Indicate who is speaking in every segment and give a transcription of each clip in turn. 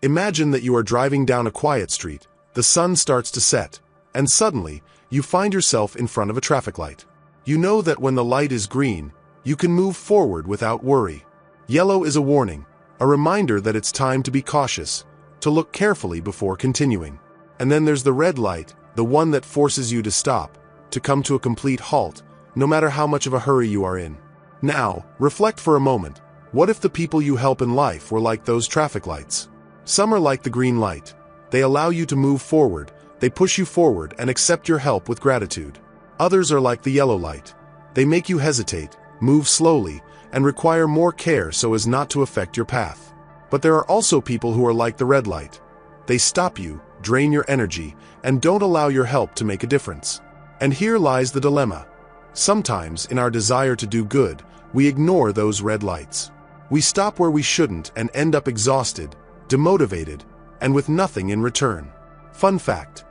Speaker 1: Imagine that you are driving down a quiet street, the sun starts to set, and suddenly, you find yourself in front of a traffic light. You know that when the light is green, you can move forward without worry. Yellow is a warning, a reminder that it's time to be cautious, to look carefully before continuing. And then there's the red light, the one that forces you to stop, to come to a complete halt, no matter how much of a hurry you are in. Now, reflect for a moment. What if the people you help in life were like those traffic lights? Some are like the green light. They allow you to move forward, they push you forward and accept your help with gratitude. Others are like the yellow light. They make you hesitate, move slowly, and require more care so as not to affect your path. But there are also people who are like the red light. They stop you, drain your energy, and don't allow your help to make a difference. And here lies the dilemma. Sometimes, in our desire to do good, we ignore those red lights. We stop where we shouldn't and end up exhausted, demotivated, and with nothing in return. Fun fact: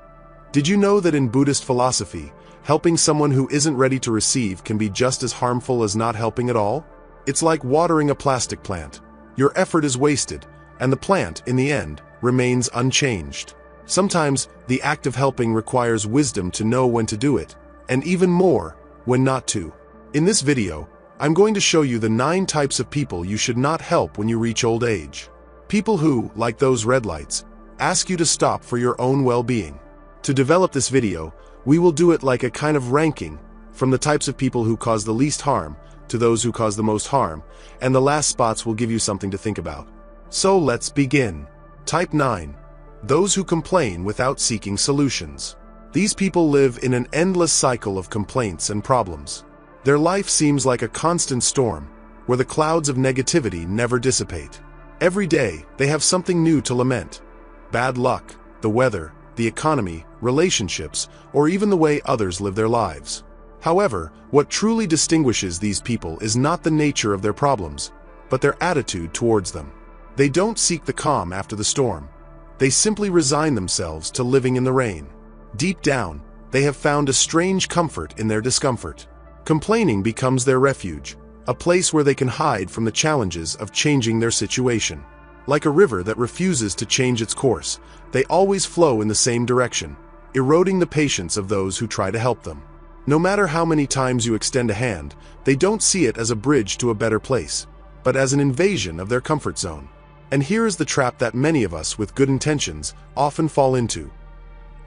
Speaker 1: did you know that in Buddhist philosophy, helping someone who isn't ready to receive can be just as harmful as not helping at all? It's like watering a plastic plant. Your effort is wasted, and the plant, in the end, remains unchanged. Sometimes, the act of helping requires wisdom to know when to do it, and even more, when not to. In this video, I'm going to show you the 9 types of people you should not help when you reach old age. People who, like those red lights, ask you to stop for your own well-being. To develop this video, we will do it like a kind of ranking, from the types of people who cause the least harm to those who cause the most harm, and the last spots will give you something to think about. So let's begin. Type 9. Those who complain without seeking solutions. These people live in an endless cycle of complaints and problems. Their life seems like a constant storm, where the clouds of negativity never dissipate. Every day, they have something new to lament. Bad luck, the weather, the economy, relationships, or even the way others live their lives. However, what truly distinguishes these people is not the nature of their problems, but their attitude towards them. They don't seek the calm after the storm. They simply resign themselves to living in the rain. Deep down, they have found a strange comfort in their discomfort. Complaining becomes their refuge, a place where they can hide from the challenges of changing their situation. Like a river that refuses to change its course, they always flow in the same direction, eroding the patience of those who try to help them. No matter how many times you extend a hand, they don't see it as a bridge to a better place, but as an invasion of their comfort zone. And here is the trap that many of us with good intentions often fall into.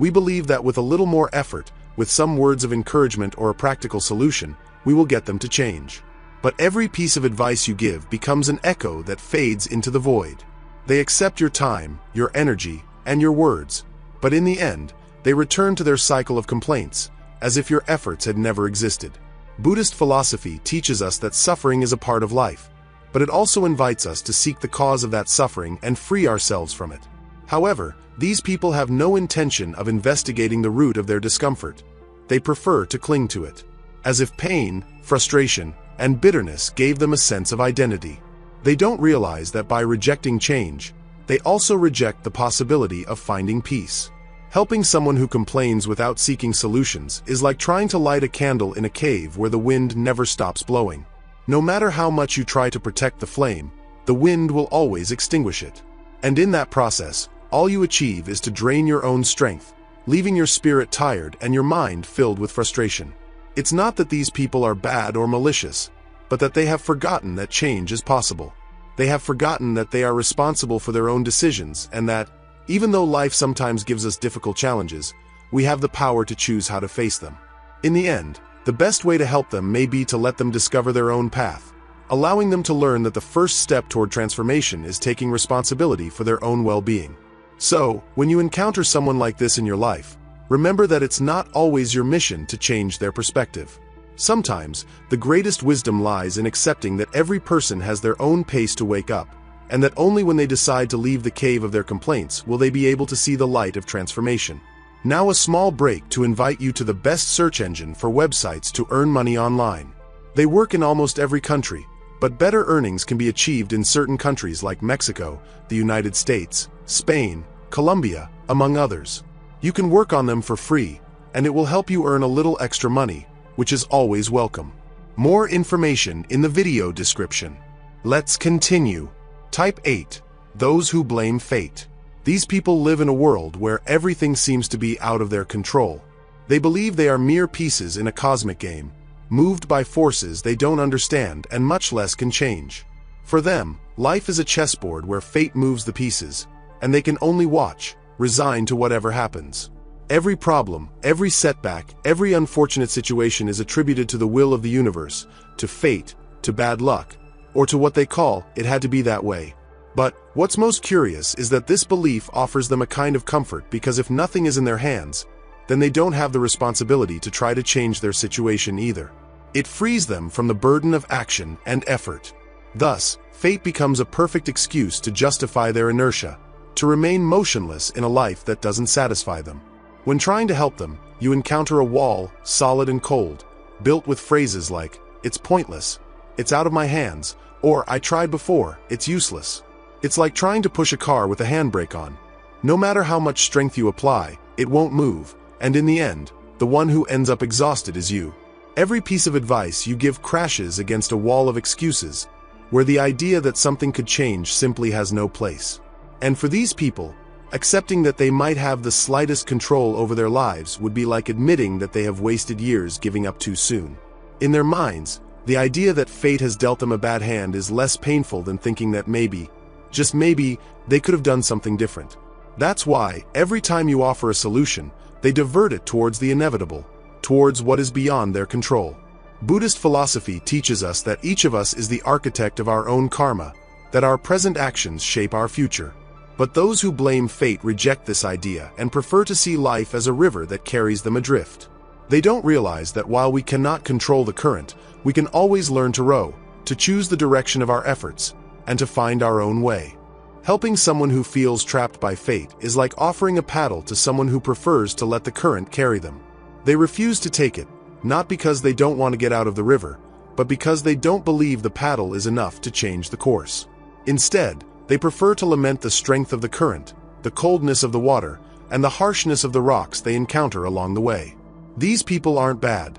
Speaker 1: We believe that with a little more effort, with some words of encouragement or a practical solution, we will get them to change. But every piece of advice you give becomes an echo that fades into the void. They accept your time, your energy, and your words, but in the end, they return to their cycle of complaints, as if your efforts had never existed. Buddhist philosophy teaches us that suffering is a part of life, but it also invites us to seek the cause of that suffering and free ourselves from it. However, these people have no intention of investigating the root of their discomfort. They prefer to cling to it, as if pain, frustration, and bitterness gave them a sense of identity. They don't realize that by rejecting change, they also reject the possibility of finding peace. Helping someone who complains without seeking solutions is like trying to light a candle in a cave where the wind never stops blowing. No matter how much you try to protect the flame, the wind will always extinguish it. And in that process, all you achieve is to drain your own strength, leaving your spirit tired and your mind filled with frustration. It's not that these people are bad or malicious, but that they have forgotten that change is possible. They have forgotten that they are responsible for their own decisions and that, even though life sometimes gives us difficult challenges, we have the power to choose how to face them. In the end, the best way to help them may be to let them discover their own path, allowing them to learn that the first step toward transformation is taking responsibility for their own well-being. So, when you encounter someone like this in your life, remember that it's not always your mission to change their perspective. Sometimes, the greatest wisdom lies in accepting that every person has their own pace to wake up, and that only when they decide to leave the cave of their complaints will they be able to see the light of transformation. Now a small break to invite you to the best search engine for websites to earn money online. They work in almost every country, but better earnings can be achieved in certain countries like Mexico, the United States, Spain, Colombia, among others. You can work on them for free, and it will help you earn a little extra money, which is always welcome. More information in the video description. Let's continue. Type 8. Those who blame fate. These people live in a world where everything seems to be out of their control. They believe they are mere pieces in a cosmic game, moved by forces they don't understand and much less can change. For them, life is a chessboard where fate moves the pieces, and they can only watch, resigned to whatever happens. Every problem, every setback, every unfortunate situation is attributed to the will of the universe, to fate, to bad luck, or to what they call, it had to be that way. But what's most curious is that this belief offers them a kind of comfort because if nothing is in their hands, then they don't have the responsibility to try to change their situation either. It frees them from the burden of action and effort. Thus, fate becomes a perfect excuse to justify their inertia, to remain motionless in a life that doesn't satisfy them. When trying to help them, you encounter a wall, solid and cold, built with phrases like, "It's pointless," "It's out of my hands," or "I tried before, it's useless." It's like trying to push a car with a handbrake on. No matter how much strength you apply, it won't move, and in the end, the one who ends up exhausted is you. Every piece of advice you give crashes against a wall of excuses, where the idea that something could change simply has no place. And for these people, accepting that they might have the slightest control over their lives would be like admitting that they have wasted years giving up too soon. In their minds, the idea that fate has dealt them a bad hand is less painful than thinking that maybe, just maybe, they could have done something different. That's why, every time you offer a solution, they divert it towards the inevitable, towards what is beyond their control. Buddhist philosophy teaches us that each of us is the architect of our own karma, that our present actions shape our future. But those who blame fate reject this idea and prefer to see life as a river that carries them adrift. They don't realize that while we cannot control the current, we can always learn to row, to choose the direction of our efforts, and to find our own way. Helping someone who feels trapped by fate is like offering a paddle to someone who prefers to let the current carry them. They refuse to take it, not because they don't want to get out of the river, but because they don't believe the paddle is enough to change the course. Instead, they prefer to lament the strength of the current, the coldness of the water, and the harshness of the rocks they encounter along the way. These people aren't bad.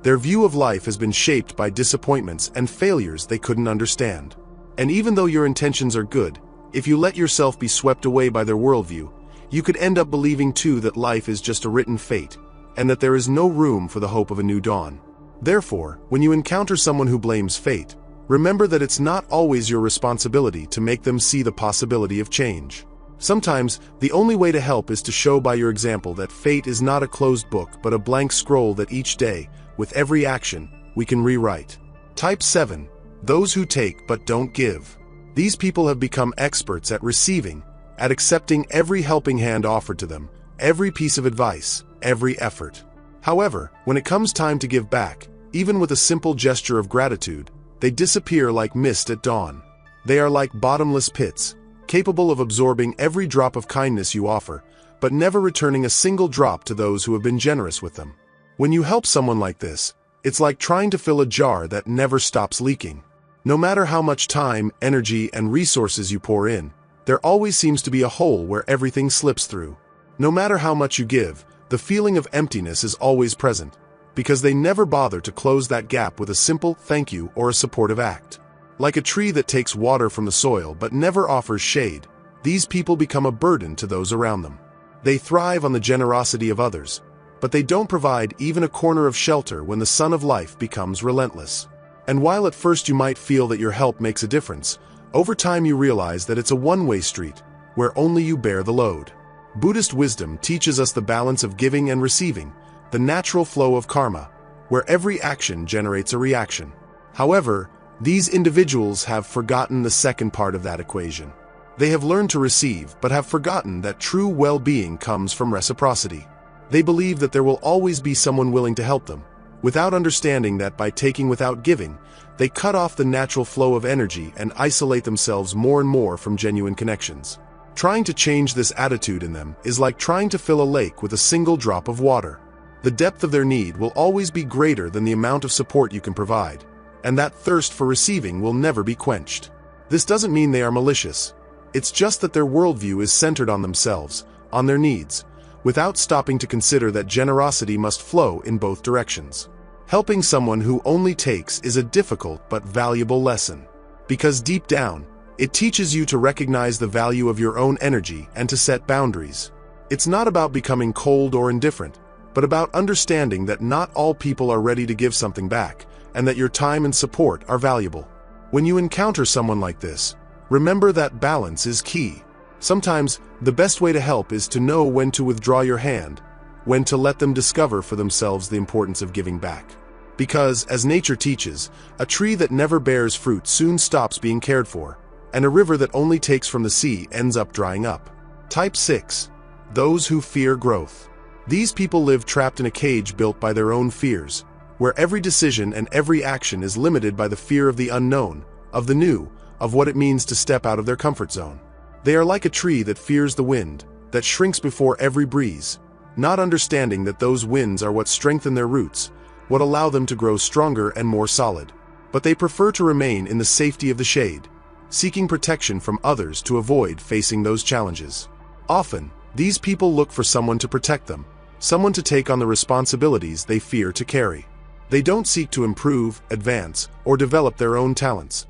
Speaker 1: Their view of life has been shaped by disappointments and failures they couldn't understand. And even though your intentions are good, if you let yourself be swept away by their worldview, you could end up believing too that life is just a written fate, and that there is no room for the hope of a new dawn. Therefore, when you encounter someone who blames fate, remember that it's not always your responsibility to make them see the possibility of change. Sometimes, the only way to help is to show by your example that fate is not a closed book but a blank scroll that each day, with every action, we can rewrite. Type 7. Those who take but don't give. These people have become experts at receiving, at accepting every helping hand offered to them, every piece of advice, every effort. However, when it comes time to give back, even with a simple gesture of gratitude, they disappear like mist at dawn. They are like bottomless pits, capable of absorbing every drop of kindness you offer, but never returning a single drop to those who have been generous with them. When you help someone like this, it's like trying to fill a jar that never stops leaking. No matter how much time, energy, and resources you pour in, there always seems to be a hole where everything slips through. No matter how much you give, the feeling of emptiness is always present, because they never bother to close that gap with a simple thank you or a supportive act. Like a tree that takes water from the soil but never offers shade, these people become a burden to those around them. They thrive on the generosity of others, but they don't provide even a corner of shelter when the sun of life becomes relentless. And while at first you might feel that your help makes a difference, over time you realize that it's a one-way street, where only you bear the load. Buddhist wisdom teaches us the balance of giving and receiving, the natural flow of karma, where every action generates a reaction. However, these individuals have forgotten the second part of that equation. They have learned to receive, but have forgotten that true well-being comes from reciprocity. They believe that there will always be someone willing to help them, without understanding that by taking without giving, they cut off the natural flow of energy and isolate themselves more and more from genuine connections. Trying to change this attitude in them is like trying to fill a lake with a single drop of water. The depth of their need will always be greater than the amount of support you can provide, and that thirst for receiving will never be quenched. This doesn't mean they are malicious. It's just that their worldview is centered on themselves, on their needs, without stopping to consider that generosity must flow in both directions. Helping someone who only takes is a difficult but valuable lesson, because deep down, It teaches you to recognize the value of your own energy and to set boundaries. It's not about becoming cold or indifferent, but about understanding that not all people are ready to give something back, and that your time and support are valuable. When you encounter someone like this, remember that balance is key. Sometimes, the best way to help is to know when to withdraw your hand, when to let them discover for themselves the importance of giving back. Because, as nature teaches, a tree that never bears fruit soon stops being cared for, and a river that only takes from the sea ends up drying up. Type 6. Those who fear growth. These people live trapped in a cage built by their own fears, where every decision and every action is limited by the fear of the unknown, of the new, of what it means to step out of their comfort zone. They are like a tree that fears the wind, that shrinks before every breeze, not understanding that those winds are what strengthen their roots, what allow them to grow stronger and more solid. But they prefer to remain in the safety of the shade, seeking protection from others to avoid facing those challenges. Often, these people look for someone to protect them, someone to take on the responsibilities they fear to carry. They don't seek to improve, advance, or develop their own talents.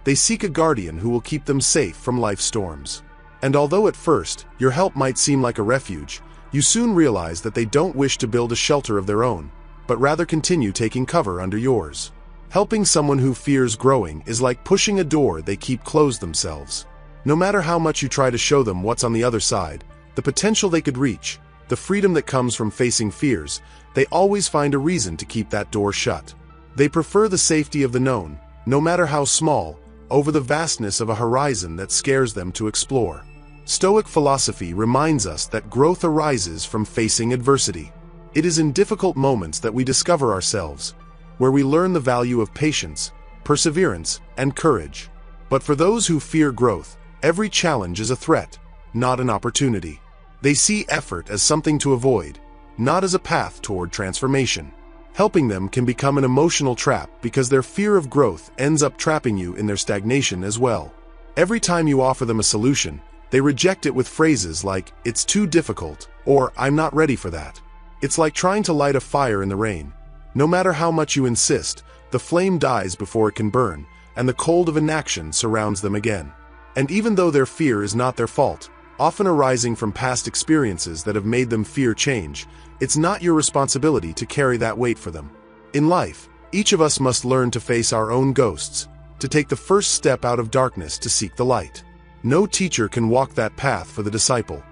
Speaker 1: They seek a guardian who will keep them safe from life's storms. And although at first, your help might seem like a refuge, you soon realize that they don't wish to build a shelter of their own, but rather continue taking cover under yours. Helping someone who fears growing is like pushing a door they keep closed themselves. No matter how much you try to show them what's on the other side, the potential they could reach, the freedom that comes from facing fears, they always find a reason to keep that door shut. They prefer the safety of the known, no matter how small, over the vastness of a horizon that scares them to explore. Stoic philosophy reminds us that growth arises from facing adversity. It is in difficult moments that we discover ourselves, where we learn the value of patience, perseverance, and courage. But for those who fear growth, every challenge is a threat, not an opportunity. They see effort as something to avoid, not as a path toward transformation. Helping them can become an emotional trap because their fear of growth ends up trapping you in their stagnation as well. Every time you offer them a solution, they reject it with phrases like, "It's too difficult," or "I'm not ready for that." It's like trying to light a fire in the rain. No matter how much you insist, the flame dies before it can burn, and the cold of inaction surrounds them again. And even though their fear is not their fault, often arising from past experiences that have made them fear change, it's not your responsibility to carry that weight for them. In life, each of us must learn to face our own ghosts, to take the first step out of darkness to seek the light. No teacher can walk that path for the disciple.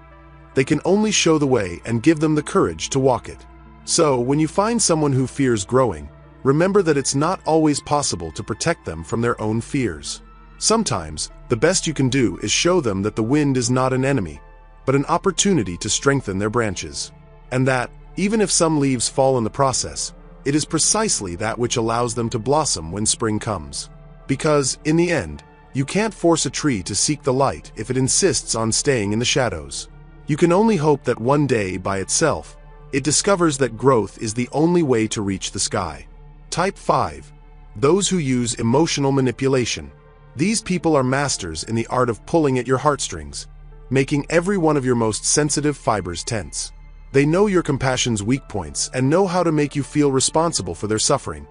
Speaker 1: They can only show the way and give them the courage to walk it. So, when you find someone who fears growing, remember that it's not always possible to protect them from their own fears. Sometimes, the best you can do is show them that the wind is not an enemy, but an opportunity to strengthen their branches. And that, even if some leaves fall in the process, it is precisely that which allows them to blossom when spring comes. Because, in the end, you can't force a tree to seek the light if it insists on staying in the shadows. You can only hope that one day, by itself, it discovers that growth is the only way to reach the sky. Type 5. Those who use emotional manipulation. These people are masters in the art of pulling at your heartstrings, making every one of your most sensitive fibers tense. They know your compassion's weak points and know how to make you feel responsible for their suffering,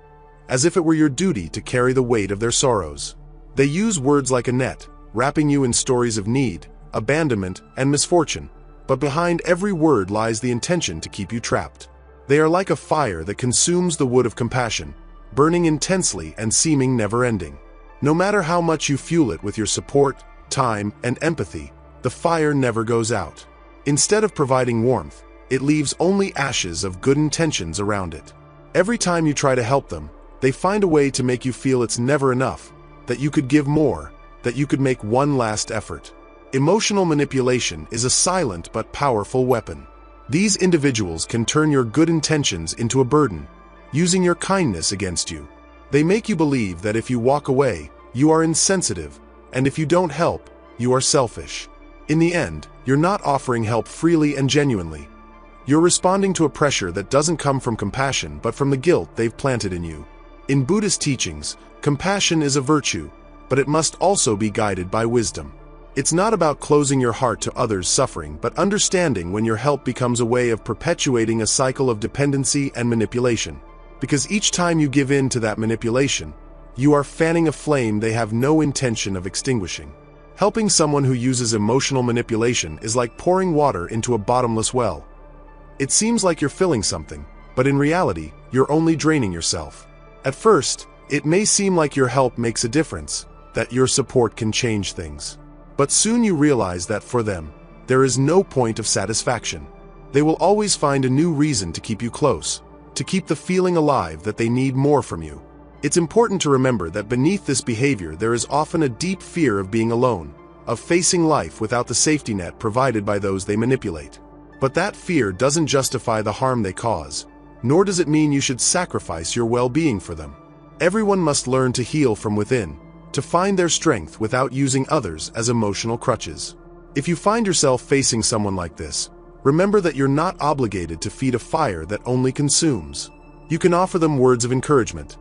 Speaker 1: as if it were your duty to carry the weight of their sorrows. They use words like a net, wrapping you in stories of need, abandonment, and misfortune, but behind every word lies the intention to keep you trapped. They are like a fire that consumes the wood of compassion, burning intensely and seeming never-ending. No matter how much you fuel it with your support, time, and empathy, the fire never goes out. Instead of providing warmth, it leaves only ashes of good intentions around it. Every time you try to help them, they find a way to make you feel it's never enough, that you could give more, that you could make one last effort. Emotional manipulation is a silent but powerful weapon. These individuals can turn your good intentions into a burden, using your kindness against you. They make you believe that if you walk away, you are insensitive, and if you don't help, you are selfish. In the end, you're not offering help freely and genuinely. You're responding to a pressure that doesn't come from compassion but from the guilt they've planted in you. In Buddhist teachings, compassion is a virtue, but it must also be guided by wisdom. It's not about closing your heart to others' suffering, but understanding when your help becomes a way of perpetuating a cycle of dependency and manipulation. Because each time you give in to that manipulation, you are fanning a flame they have no intention of extinguishing. Helping someone who uses emotional manipulation is like pouring water into a bottomless well. It seems like you're filling something, but in reality, you're only draining yourself. At first, it may seem like your help makes a difference, that your support can change things. But soon you realize that for them, there is no point of satisfaction. They will always find a new reason to keep you close, to keep the feeling alive that they need more from you. It's important to remember that beneath this behavior there is often a deep fear of being alone, of facing life without the safety net provided by those they manipulate. But that fear doesn't justify the harm they cause, nor does it mean you should sacrifice your well-being for them. Everyone must learn to heal from within, to find their strength without using others as emotional crutches. If you find yourself facing someone like this, remember that you're not obligated to feed a fire that only consumes. You can offer them words of encouragement.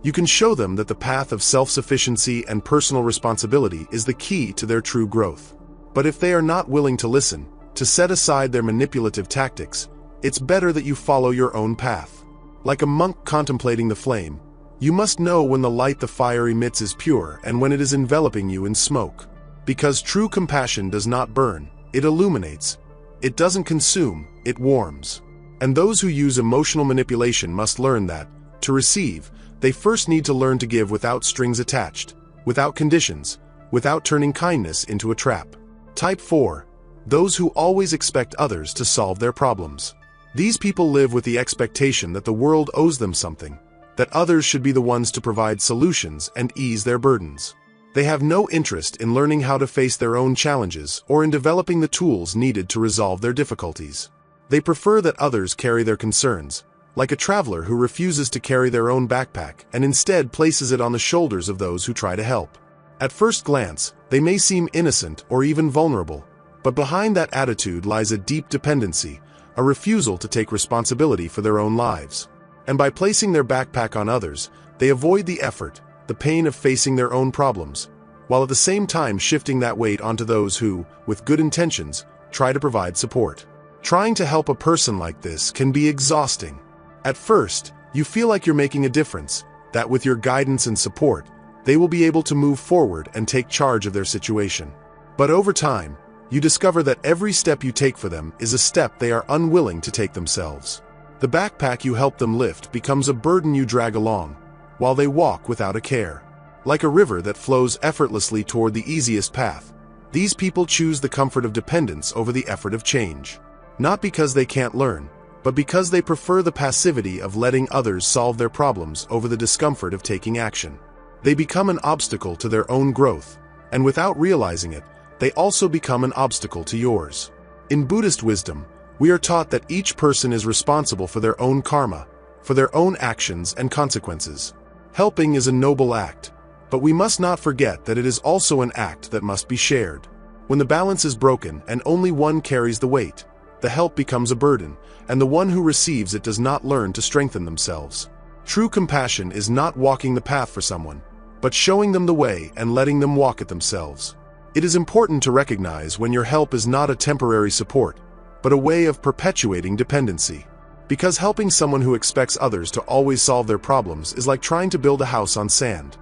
Speaker 1: You can show them that the path of self-sufficiency and personal responsibility is the key to their true growth. But if they are not willing to listen, to set aside their manipulative tactics, it's better that you follow your own path. Like a monk contemplating the flame, you must know when the light the fire emits is pure and when it is enveloping you in smoke. Because true compassion does not burn, it illuminates. It doesn't consume, it warms. And those who use emotional manipulation must learn that, to receive, they first need to learn to give without strings attached, without conditions, without turning kindness into a trap. Type 4. Those who always expect others to solve their problems. These people live with the expectation that the world owes them something, that others should be the ones to provide solutions and ease their burdens. They have no interest in learning how to face their own challenges or in developing the tools needed to resolve their difficulties. They prefer that others carry their concerns, like a traveler who refuses to carry their own backpack and instead places it on the shoulders of those who try to help. At first glance, they may seem innocent or even vulnerable, but behind that attitude lies a deep dependency, a refusal to take responsibility for their own lives. And by placing their backpack on others, they avoid the effort, the pain of facing their own problems, while at the same time shifting that weight onto those who, with good intentions, try to provide support. Trying to help a person like this can be exhausting. At first, you feel like you're making a difference, that with your guidance and support, they will be able to move forward and take charge of their situation. But over time, you discover that every step you take for them is a step they are unwilling to take themselves. The backpack you help them lift becomes a burden you drag along, while they walk without a care. Like a river that flows effortlessly toward the easiest path, these people choose the comfort of dependence over the effort of change. Not because they can't learn, but because they prefer the passivity of letting others solve their problems over the discomfort of taking action. They become an obstacle to their own growth, and without realizing it, they also become an obstacle to yours. In Buddhist wisdom, we are taught that each person is responsible for their own karma, for their own actions and consequences. Helping is a noble act, but we must not forget that it is also an act that must be shared. When the balance is broken and only one carries the weight, the help becomes a burden, and the one who receives it does not learn to strengthen themselves. True compassion is not walking the path for someone, but showing them the way and letting them walk it themselves. It is important to recognize when your help is not a temporary support, but a way of perpetuating dependency. Because helping someone who expects others to always solve their problems is like trying to build a house on sand.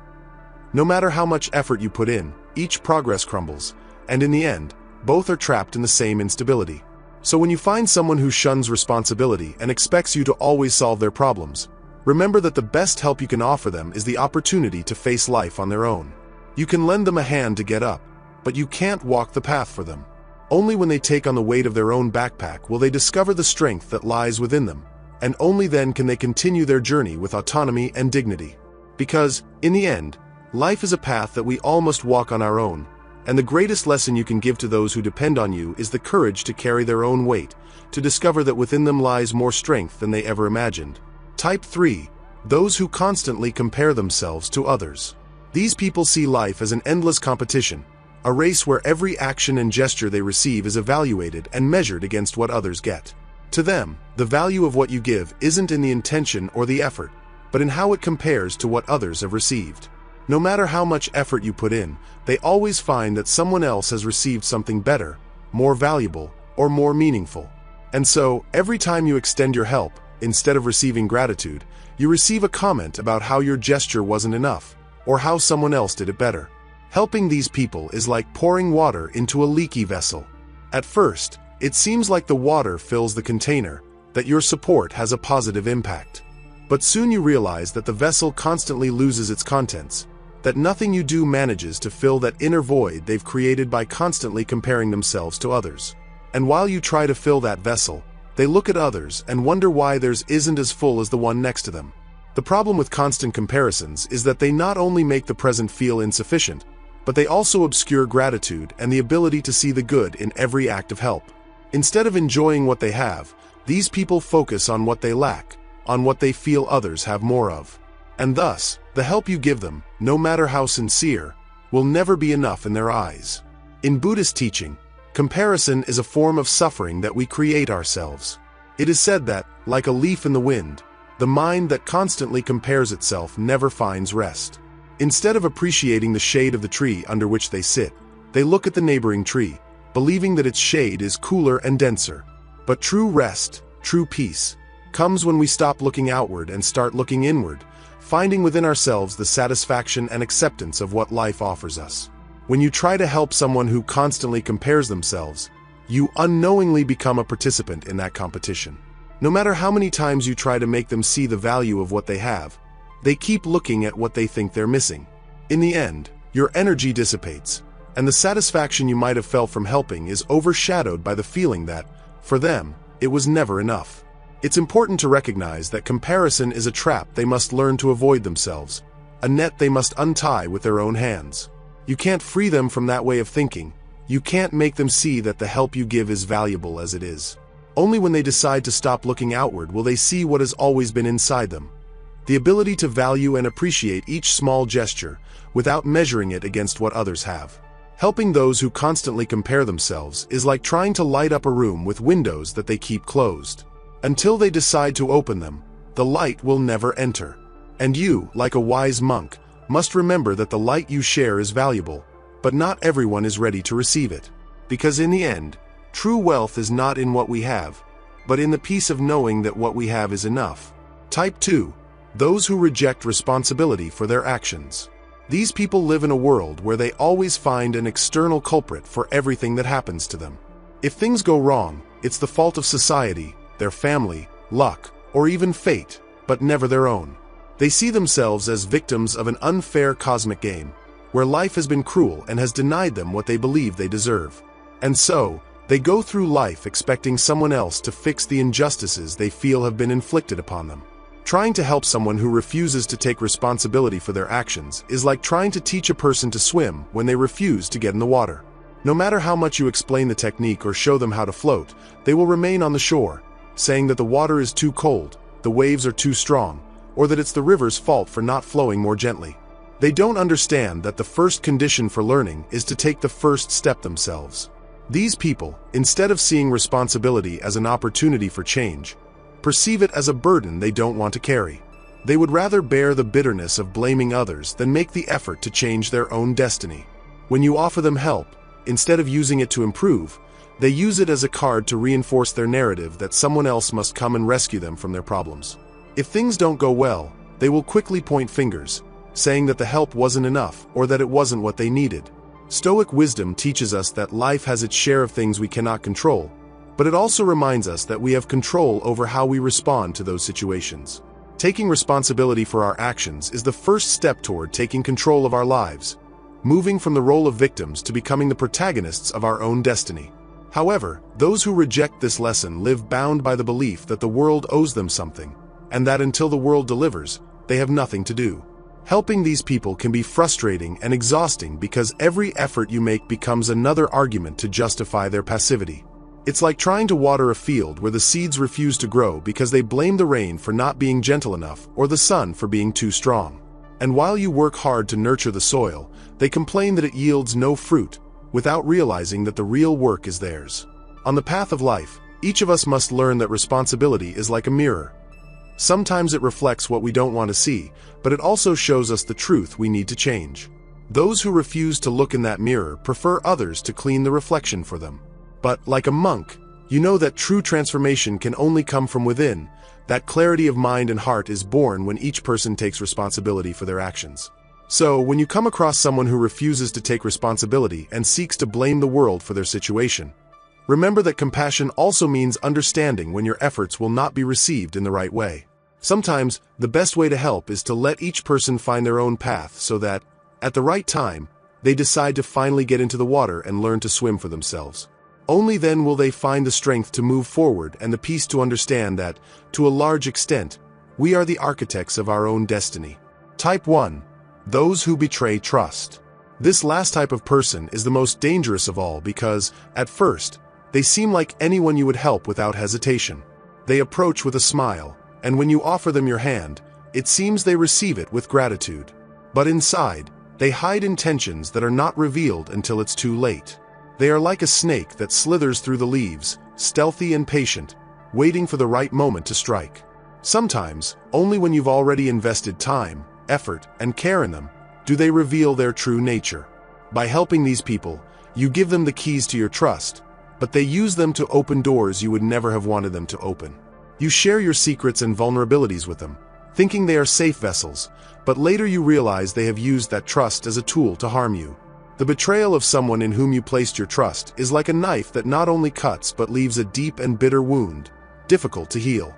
Speaker 1: No matter how much effort you put in, each progress crumbles, and in the end, both are trapped in the same instability. So when you find someone who shuns responsibility and expects you to always solve their problems, remember that the best help you can offer them is the opportunity to face life on their own. You can lend them a hand to get up, but you can't walk the path for them. Only when they take on the weight of their own backpack will they discover the strength that lies within them, and only then can they continue their journey with autonomy and dignity. Because, in the end, life is a path that we all must walk on our own, and the greatest lesson you can give to those who depend on you is the courage to carry their own weight, to discover that within them lies more strength than they ever imagined. Type 3. Those who constantly compare themselves to others. These people see life as an endless competition, a race where every action and gesture they receive is evaluated and measured against what others get. To them, the value of what you give isn't in the intention or the effort, but in how it compares to what others have received. No matter how much effort you put in, they always find that someone else has received something better, more valuable, or more meaningful. And so, every time you extend your help, instead of receiving gratitude, you receive a comment about how your gesture wasn't enough, or how someone else did it better. Helping these people is like pouring water into a leaky vessel. At first, it seems like the water fills the container, that your support has a positive impact. But soon you realize that the vessel constantly loses its contents, that nothing you do manages to fill that inner void they've created by constantly comparing themselves to others. And while you try to fill that vessel, they look at others and wonder why theirs isn't as full as the one next to them. The problem with constant comparisons is that they not only make the present feel insufficient, but they also obscure gratitude and the ability to see the good in every act of help. Instead of enjoying what they have, these people focus on what they lack, on what they feel others have more of. And thus, the help you give them, no matter how sincere, will never be enough in their eyes. In Buddhist teaching, comparison is a form of suffering that we create ourselves. It is said that, like a leaf in the wind, the mind that constantly compares itself never finds rest. Instead of appreciating the shade of the tree under which they sit, they look at the neighboring tree, believing that its shade is cooler and denser. But true rest, true peace, comes when we stop looking outward and start looking inward, finding within ourselves the satisfaction and acceptance of what life offers us. When you try to help someone who constantly compares themselves, you unknowingly become a participant in that competition. No matter how many times you try to make them see the value of what they have, they keep looking at what they think they're missing. In the end, your energy dissipates, and the satisfaction you might have felt from helping is overshadowed by the feeling that, for them, it was never enough. It's important to recognize that comparison is a trap they must learn to avoid themselves, a net they must untie with their own hands. You can't free them from that way of thinking. You can't make them see that the help you give is valuable as it is. Only when they decide to stop looking outward will they see what has always been inside them. The ability to value and appreciate each small gesture without measuring it against what others have. Helping those who constantly compare themselves is like trying to light up a room with windows that they keep closed. Until they decide to open them, the light will never enter. And you, like a wise monk, must remember that the light you share is valuable, but not everyone is ready to receive it. Because in the end, true wealth is not in what we have, but in the peace of knowing that what we have is enough. Type 2. Those who reject responsibility for their actions. These people live in a world where they always find an external culprit for everything that happens to them. If things go wrong, it's the fault of society, their family, luck, or even fate, but never their own. They see themselves as victims of an unfair cosmic game, where life has been cruel and has denied them what they believe they deserve. And so, they go through life expecting someone else to fix the injustices they feel have been inflicted upon them. Trying to help someone who refuses to take responsibility for their actions is like trying to teach a person to swim when they refuse to get in the water. No matter how much you explain the technique or show them how to float, they will remain on the shore, saying that the water is too cold, the waves are too strong, or that it's the river's fault for not flowing more gently. They don't understand that the first condition for learning is to take the first step themselves. These people, instead of seeing responsibility as an opportunity for change, perceive it as a burden they don't want to carry. They would rather bear the bitterness of blaming others than make the effort to change their own destiny. When you offer them help, instead of using it to improve, they use it as a card to reinforce their narrative that someone else must come and rescue them from their problems. If things don't go well, they will quickly point fingers, saying that the help wasn't enough or that it wasn't what they needed. Stoic wisdom teaches us that life has its share of things we cannot control, but it also reminds us that we have control over how we respond to those situations. Taking responsibility for our actions is the first step toward taking control of our lives, moving from the role of victims to becoming the protagonists of our own destiny. However, those who reject this lesson live bound by the belief that the world owes them something, and that until the world delivers, they have nothing to do. Helping these people can be frustrating and exhausting because every effort you make becomes another argument to justify their passivity. It's like trying to water a field where the seeds refuse to grow because they blame the rain for not being gentle enough or the sun for being too strong. And while you work hard to nurture the soil, they complain that it yields no fruit, without realizing that the real work is theirs. On the path of life, each of us must learn that responsibility is like a mirror. Sometimes it reflects what we don't want to see, but it also shows us the truth we need to change. Those who refuse to look in that mirror prefer others to clean the reflection for them. But, like a monk, you know that true transformation can only come from within. That clarity of mind and heart is born when each person takes responsibility for their actions. So, when you come across someone who refuses to take responsibility and seeks to blame the world for their situation, remember that compassion also means understanding when your efforts will not be received in the right way. Sometimes, the best way to help is to let each person find their own path so that, at the right time, they decide to finally get into the water and learn to swim for themselves. Only then will they find the strength to move forward and the peace to understand that, to a large extent, we are the architects of our own destiny. Type 1. Those who betray trust. This last type of person is the most dangerous of all because, at first, they seem like anyone you would help without hesitation. They approach with a smile, and when you offer them your hand, it seems they receive it with gratitude. But inside, they hide intentions that are not revealed until it's too late. They are like a snake that slithers through the leaves, stealthy and patient, waiting for the right moment to strike. Sometimes, only when you've already invested time, effort, and care in them, do they reveal their true nature. By helping these people, you give them the keys to your trust, but they use them to open doors you would never have wanted them to open. You share your secrets and vulnerabilities with them, thinking they are safe vessels, but later you realize they have used that trust as a tool to harm you. The betrayal of someone in whom you placed your trust is like a knife that not only cuts but leaves a deep and bitter wound, difficult to heal.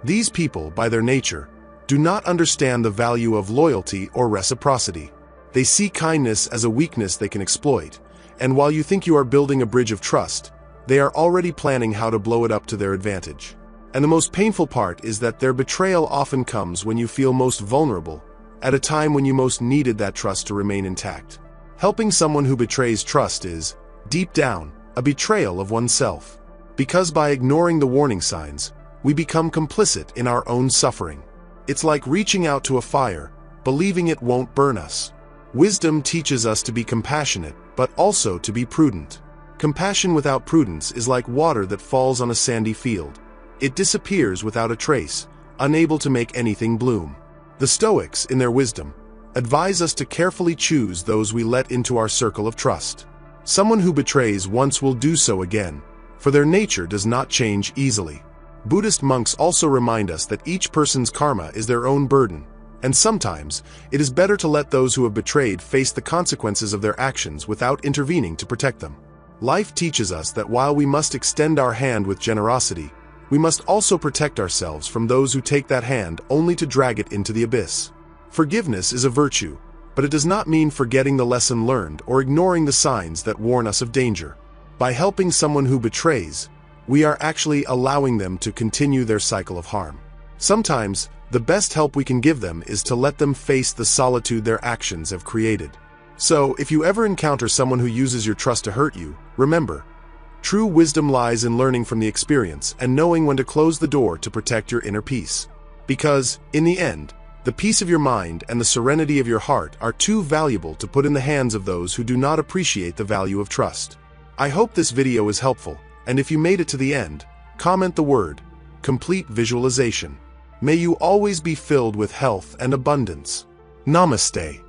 Speaker 1: These people, by their nature, do not understand the value of loyalty or reciprocity. They see kindness as a weakness they can exploit, and while you think you are building a bridge of trust, they are already planning how to blow it up to their advantage. And the most painful part is that their betrayal often comes when you feel most vulnerable, at a time when you most needed that trust to remain intact. Helping someone who betrays trust is, deep down, a betrayal of oneself. Because by ignoring the warning signs, we become complicit in our own suffering. It's like reaching out to a fire, believing it won't burn us. Wisdom teaches us to be compassionate, but also to be prudent. Compassion without prudence is like water that falls on a sandy field. It disappears without a trace, unable to make anything bloom. The Stoics, in their wisdom, advise us to carefully choose those we let into our circle of trust. Someone who betrays once will do so again, for their nature does not change easily. Buddhist monks also remind us that each person's karma is their own burden, and sometimes it is better to let those who have betrayed face the consequences of their actions without intervening to protect them. Life teaches us that while we must extend our hand with generosity, we must also protect ourselves from those who take that hand only to drag it into the abyss. Forgiveness is a virtue, but it does not mean forgetting the lesson learned or ignoring the signs that warn us of danger. By helping someone who betrays, we are actually allowing them to continue their cycle of harm. Sometimes, the best help we can give them is to let them face the solitude their actions have created. So, if you ever encounter someone who uses your trust to hurt you, remember, true wisdom lies in learning from the experience and knowing when to close the door to protect your inner peace. Because, in the end, the peace of your mind and the serenity of your heart are too valuable to put in the hands of those who do not appreciate the value of trust. I hope this video is helpful, and if you made it to the end, comment the word, complete visualization. May you always be filled with health and abundance. Namaste.